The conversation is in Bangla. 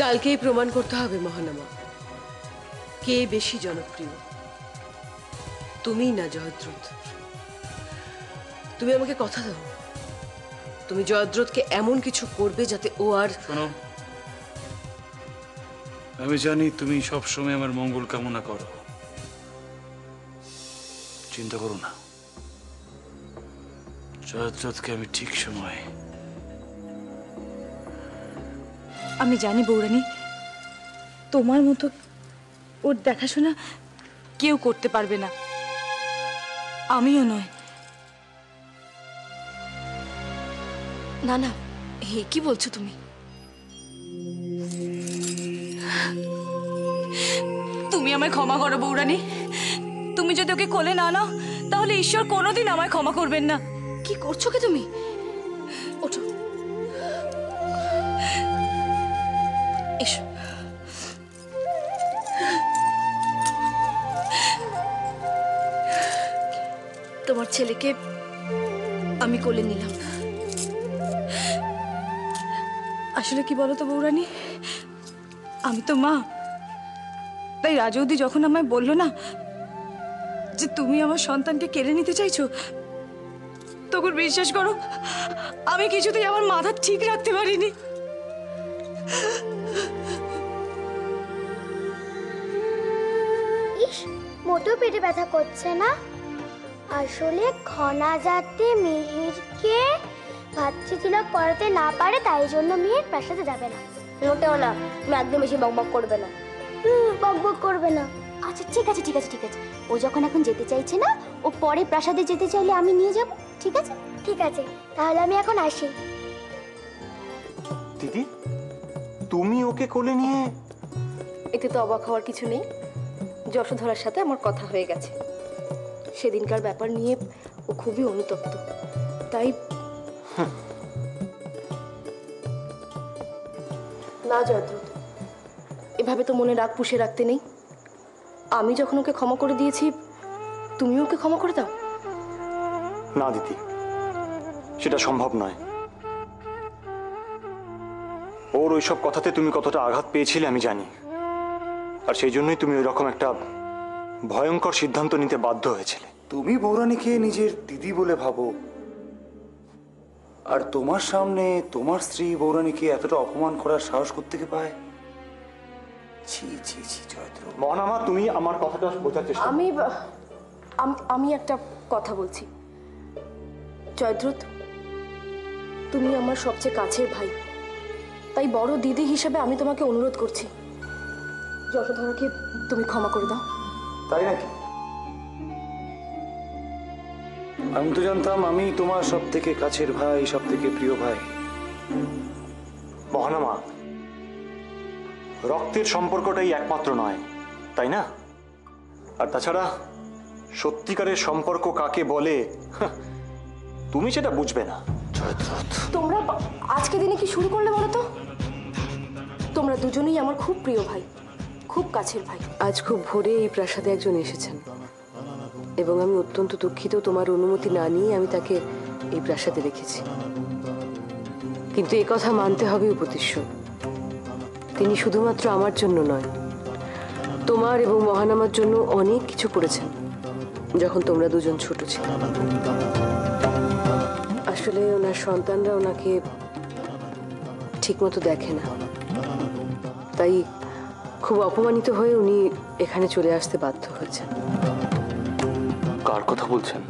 কালকেই প্রমাণ করতে হবে মহানামা, কে বেশি জনপ্রিয়, তুমি না জয়দ্রথ। তুমি আমাকে কথা দাও, তুমি জয়দ্রথকে এমন কিছু করবে যাতে ও আর... শোনো, আমি জানি তুমি সবসময় আমার মঙ্গল কামনা করো, চিন্তা করো না, জয়দ্রথকে আমি ঠিক সময়... আমি জানি বৌরানী, তোমার মতো ওর দেখাশোনা কেউ করতে পারবে না, আমিও নয়। না না, হে কি বলছো তুমি? তুমি আমায় ক্ষমা করো বৌরানী, তুমি যদি ওকে কোলে না নাও তাহলে ঈশ্বর কোনোদিন আমায় ক্ষমা করবেন না। কি করছো কি তুমি? ওঠো, এসো। তোমার ছেলেকে আমি কোলে নিলাম। আসলে কি বলো তো বৌরানী, আমি তো মা, তাই রাজৌদি যখন আমায় বললো না যে তুমি আমার সন্তানকে কেড়ে নিতে চাইছো, তখন বিশ্বাস করো আমি কিছুতেই আমার মাথা ঠিক রাখতে পারিনি। ইস, মোটেও পেটে ব্যথা করছে না। আসলে ঘনা যাতে মিহিরকে ভাতৃ তিলক পড়াতে না পারে, তাই জন্য মিহির প্রাসাদে যাবে না। মোটেও না, তুমি একদম বেশি বকবক করবে না। বকবক করবে না। আচ্ছা ঠিক আছে ঠিক আছে ঠিক আছে, ও যখন এখন যেতে চাইছে না, ও পরে প্রাসাদে যেতে চাইলে আমি নিয়ে যাব, ঠিক আছে? ঠিক আছে, তাহলে আমি এখন আসি। দিদি, তুমি ওকে কোলে নিয়ে... এতে তো অবাক হওয়ার কিছু নেই, যশোধরার সাথে আমার কথা হয়ে গেছে। সেদিনকার ব্যাপার নিয়ে ও খুবই অনুতপ্ত, তাই... না জয়দ্রথ, এভাবে তো মনে রাগ পুষে রাখতে নেই। আমি যখন ওকে ক্ষমা করে দিয়েছি, তুমিও ওকে ক্ষমা করে দাও। না দিদি, সেটা সম্ভব নয়। ওর ওইসব কথাতে তুমি কতটা আঘাত পেয়েছিলে আমি জানি, আর সেই জন্যই তুমি ওইরকম একটা ভয়ঙ্কর সিদ্ধান্ত নিতে বাধ্য হয়েছিলে। তুমি বৌরানীকে নিজের দিদি বলে ভাবো, আর তোমার সামনে তোমার স্ত্রী বৌরানীকে এতটা অপমান করার সাহস কোত্থেকে পায়? ছি ছি ছি জয়দ্রথ। মহানামা, তুমি আমার কথাটা বোঝার চেষ্টা করো। আমি একটা কথা বলছি জয়দ্রথ, তুমি আমার সবচেয়ে কাছের ভাই, তাই বড় দিদি হিসেবে আমি তোমাকে অনুরোধ করছি, যশোধরাকে তুমি ক্ষমা করে দাও। তাই নাকি? আমি তো জানতাম আমি তোমার সব থেকে কাছের ভাই, সব থেকে প্রিয় ভাই। মহানামা, রক্তের সম্পর্কটাই একমাত্র নয়, তাই না? আর তাছাড়া সত্যিকারের সম্পর্ক কাকে বলে তুমি সেটা বুঝবে না। তোমরা আজকে দিনে কি শুরু করলে বলো তো? তোমরা দুজনেই আমার খুব প্রিয় ভাই, খুব কাছের ভাই। আজ খুব ভোরে এই প্রাসাদে একজন এসেছেন এবং আমি অত্যন্ত দুঃখিত, তোমার অনুমতি না নিয়ে আমি তাকে এই প্রাসাদে রেখেছি। কিন্তু এ কথা মানতে হবে উপদেশ্য, তিনি শুধুমাত্র আমার জন্য নয়, তোমার এবং মহানামার জন্য অনেক কিছু করেছেন যখন তোমরা দুজন ছোট ছিলে। আসলে ওনার সন্তানরা ওনাকে ঠিকমতো দেখে না, তাই খুব অপমানিত হয়ে উনি এখানে চলে আসতে বাধ্য হয়েছেন। কার কথা বলছেন?